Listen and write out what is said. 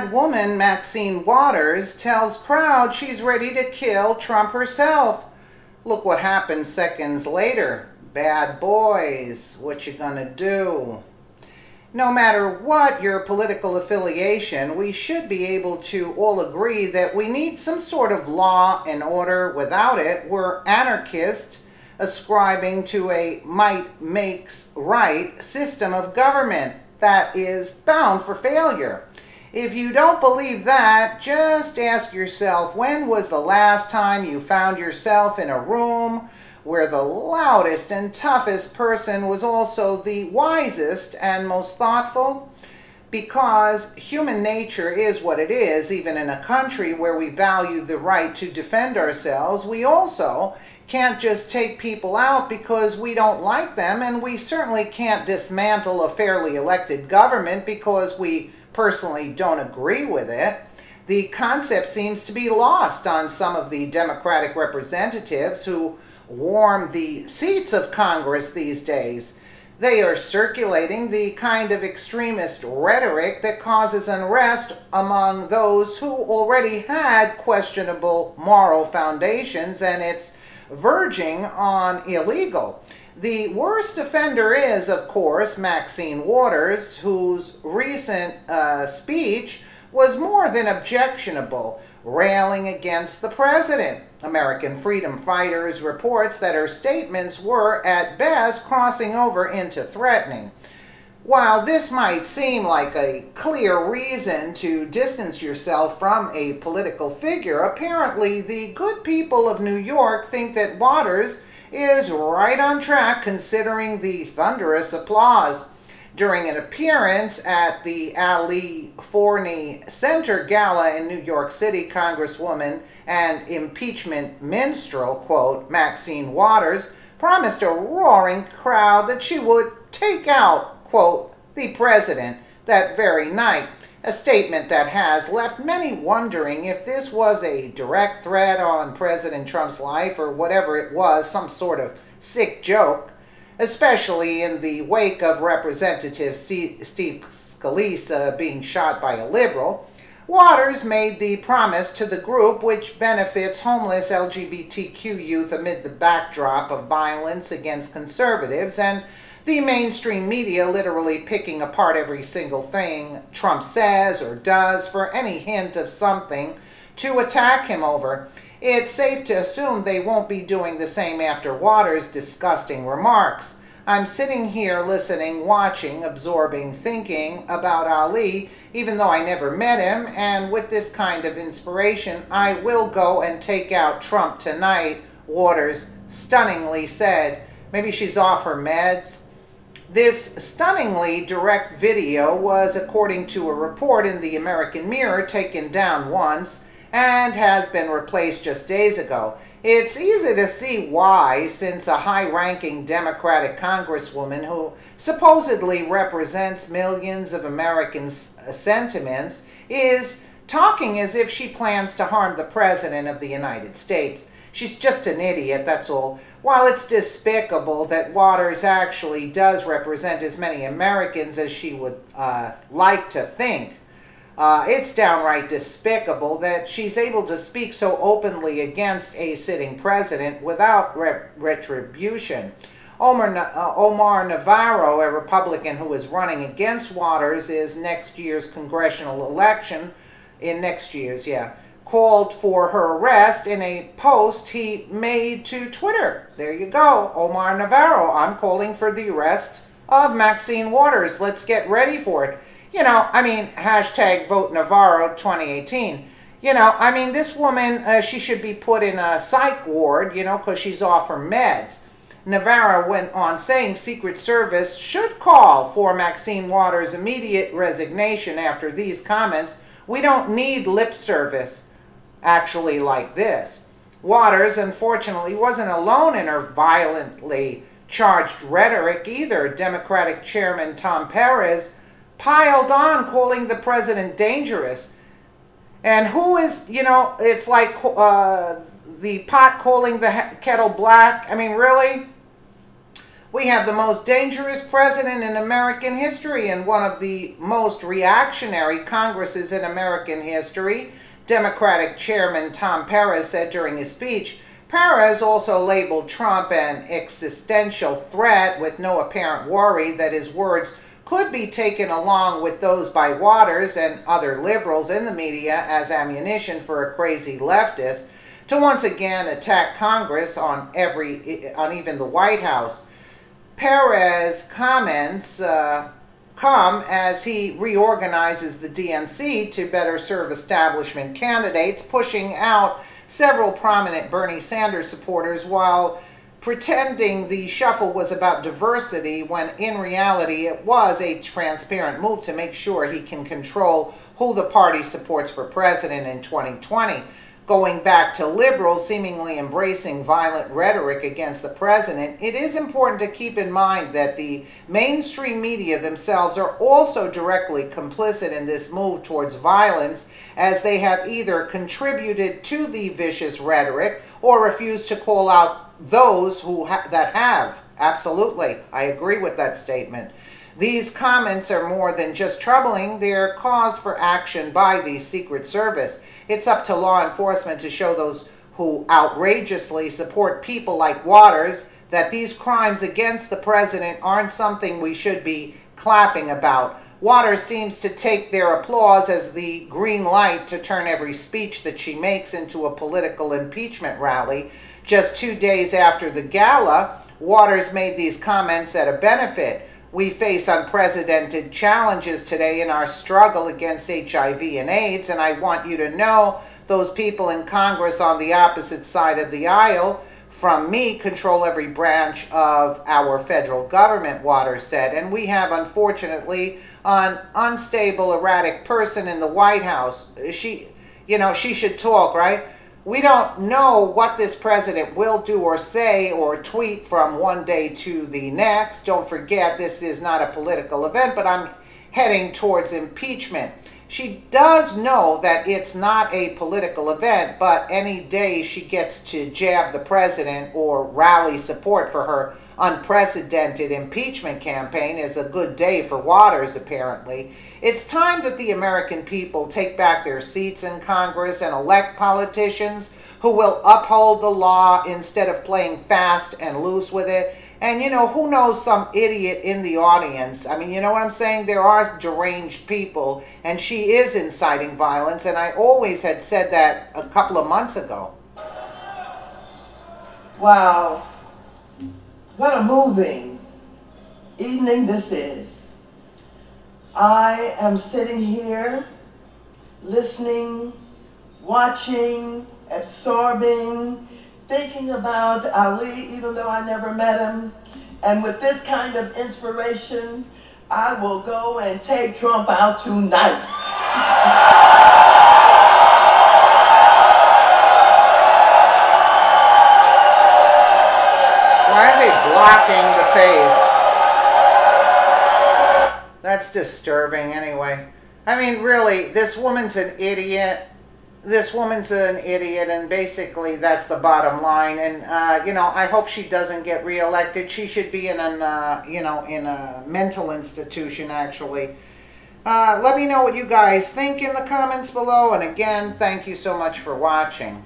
Woman Maxine Waters tells crowd she's ready to kill Trump herself. Look what happened seconds later. Bad boys, what you gonna do? No matter what your political affiliation, we should be able to all agree that we need some sort of law and order. Without it, we're anarchists ascribing to a might makes right system of government that is bound for failure. If you don't believe that, just ask yourself, when was the last time you found yourself in a room where the loudest and toughest person was also the wisest and most thoughtful? Because human nature is what it is, even in a country where we value the right to defend ourselves, we also can't just take people out because we don't like them, and we certainly can't dismantle a fairly elected government because we personally don't agree with it. The concept seems to be lost on some of the Democratic representatives who warm the seats of Congress these days. They are circulating the kind of extremist rhetoric that causes unrest among those who already had questionable moral foundations, and it's verging on illegal. The worst offender is, of course, Maxine Waters, whose recent speech was more than objectionable, railing against the president. American Freedom Fighters reports that her statements were, at best, crossing over into threatening. While this might seem like a clear reason to distance yourself from a political figure, apparently the good people of New York think that Waters is right on track considering the thunderous applause. During an appearance at the Ali Forney Center Gala in New York City, Congresswoman and impeachment minstrel, quote, Maxine Waters, promised a roaring crowd that she would take out, quote, the president that very night. A statement that has left many wondering if this was a direct threat on President Trump's life or whatever it was, some sort of sick joke, especially in the wake of Representative Steve Scalise being shot by a liberal. Waters made the promise to the group, which benefits homeless LGBTQ youth amid the backdrop of violence against conservatives and the mainstream media literally picking apart every single thing Trump says or does for any hint of something to attack him over. It's safe to assume they won't be doing the same after Waters' disgusting remarks. I'm sitting here listening, watching, absorbing, thinking about Ali, even though I never met him, and with this kind of inspiration, I will go and take out Trump tonight, Waters stunningly said. Maybe she's off her meds. This stunningly direct video was, according to a report in the American Mirror, taken down once and has been replaced just days ago. It's easy to see why, since a high-ranking Democratic congresswoman who supposedly represents millions of Americans' sentiments is talking as if she plans to harm the President of the United States. She's just an idiot, that's all. While it's despicable that Waters actually does represent as many Americans as she would like to think, it's downright despicable that she's able to speak so openly against a sitting president without retribution. Omar Navarro, a Republican who is running against Waters in next year's congressional election, called for her arrest in a post he made to Twitter. There you go, Omar Navarro. I'm calling for the arrest of Maxine Waters. Let's get ready for it. Hashtag Vote Navarro 2018. This woman, she should be put in a psych ward, because she's off her meds. Navarro went on saying Secret Service should call for Maxine Waters' immediate resignation after these comments. We don't need lip service actually like this. Waters, unfortunately, wasn't alone in her violently charged rhetoric either. Democratic Chairman Tom Perez piled on, calling the president dangerous. And who is, it's like the pot calling the kettle black. I mean, really? We have the most dangerous president in American history and one of the most reactionary Congresses in American history, Democratic Chairman Tom Perez said during his speech. Perez also labeled Trump an existential threat with no apparent worry that his words could be taken along with those by Waters and other liberals in the media as ammunition for a crazy leftist to once again attack Congress on even the White House. Perez comments come as he reorganizes the DNC to better serve establishment candidates, pushing out several prominent Bernie Sanders supporters while pretending the shuffle was about diversity when in reality it was a transparent move to make sure he can control who the party supports for president in 2020. Going back to liberals seemingly embracing violent rhetoric against the president, it is important to keep in mind that the mainstream media themselves are also directly complicit in this move towards violence, as they have either contributed to the vicious rhetoric or refused to call out those that have. Absolutely, I agree with that statement. These comments are more than just troubling, they're cause for action by the Secret Service. It's up to law enforcement to show those who outrageously support people like Waters that these crimes against the president aren't something we should be clapping about. Waters seems to take their applause as the green light to turn every speech that she makes into a political impeachment rally. Just 2 days after the gala, Waters made these comments at a benefit. We face unprecedented challenges today in our struggle against HIV and AIDS, and I want you to know those people in Congress on the opposite side of the aisle from me control every branch of our federal government, Waters said. And we have, unfortunately, an unstable, erratic person in the White House. She should talk, right? We don't know what this president will do or say or tweet from one day to the next. Don't forget, this is not a political event, but I'm heading towards impeachment. She does know that it's not a political event, but any day she gets to jab the president or rally support for her unprecedented impeachment campaign is a good day for Waters, apparently. It's time that the American people take back their seats in Congress and elect politicians who will uphold the law instead of playing fast and loose with it. And, who knows, some idiot in the audience. I mean, you know what I'm saying? There are deranged people, and she is inciting violence, and I always had said that a couple of months ago. Wow. What a moving evening this is. I am sitting here listening, watching, absorbing, thinking about Ali, even though I never met him. And with this kind of inspiration, I will go and take Trump out tonight. Why are they blocking the face? That's disturbing anyway. I mean, really, this woman's an idiot. And basically that's the bottom line. And, I hope she doesn't get reelected. She should be in in a mental institution, actually. Let me know what you guys think in the comments below. And again, thank you so much for watching.